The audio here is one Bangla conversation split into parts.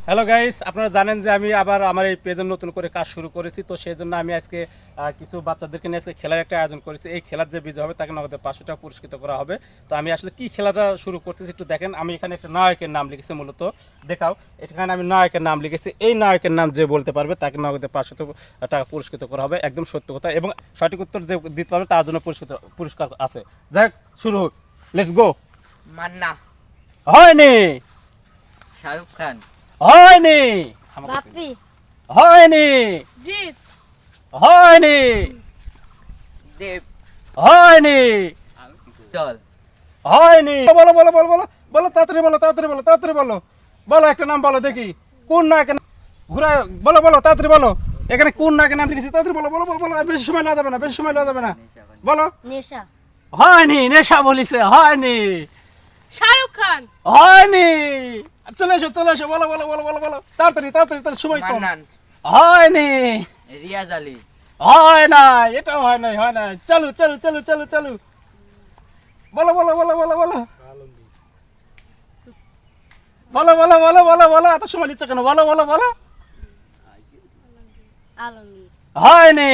হ্যালো গাইস, আপনারা জানেন যে আমি আবার আমার এই পেজে নতুন করে কাজ শুরু করেছি। তো সেই জন্য আমি আজকে কিছু বাচ্চাদেরকে নিয়ে আজকে খেলার একটা আয়োজন করেছি। এই খেলার যে বিজয় হবে তাকে নগদে 500 টাকা পুরস্কৃত করা হবে। তো আমি আসলে কি খেলাটা শুরু করতেছি একটু দেখেন। আমি এখানে একটা নায়কের নাম লিখেছি, মূলত দেখাও এখানে আমি নায়কের নাম লিখেছি। এই নায়কের নাম যে বলতে পারবে তাকে নগদে 500 টাকা পুরস্কৃত করা হবে। একদম সত্য কথা, এবং সঠিক উত্তর যে দিতে পারবে তার জন্য পুরস্কার আছে। যাই হোক, শুরু হোক, লেটস গো। মান্না, হয়নি, শাহরুখ খান, হয়নি, বাপ্পি, হয়নি, জিৎ, হয়নি, দেব, হয়নি, দল, হয়নি। বলো বলো বলো বলো বলো, তাড়াতাড়ি বলো, তাড়াতাড়ি বলো, তাড়াতাড়ি বলো, বলো একটা নাম বলো দেখি। কোন নায়কের ঘুরা বলো বলো, তাড়াতাড়ি বলো। এখানে কোন নায়কের নাম লিখেছি, তাড়াতাড়ি বলো বলো বলো বলো। আর বেশি সময় লাগা যাবে না, বেশি সময় লাগা যাবে না, বলো। নেশা, হয়নি, নেশা বলিছে, হয়নি, শাহরুখ খান, হয়নি। চলে এসো, চলে এসো, বলো বলো বলো বলো বলো, তাড়াতাড়ি তাড়াতাড়ি, তার সময় কম। মান্নান, হয়নি, রিয়াজ আলী, হয় নাই, এটাও হয় নাই, হয় নাই। চলো চলো চলো চলো চলো, বলো বলো বলো বলো বলো, বলো বলো বলো বলো বলো, এত সময় নিচ্ছ কেন, বলো বলো বলো। আলমগীর, হয়নি,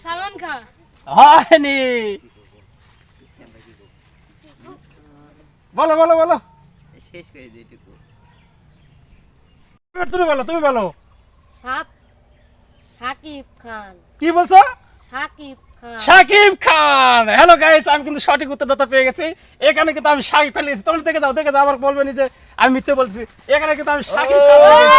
সালমান খান, হয়নি, বলো বলো বলো। শেষ করে যেটুকু তুমি বলো, তুমি বলো। শাকিব খান, কি বলছো? শাকিব খান, শাকিব খান। হ্যালো গাইস, আমি কিন্তু সঠিক উত্তরদাতা পেয়ে গেছি। এখানে কিন্তু আমি শাকিব খান লিখেছি। তোমরা দেখে যাও, দেখে যাও, আবার বলবে না যে আমি মিথ্যে বলছি। এখানে কিন্তু আমি শাকিব খান লিখেছি।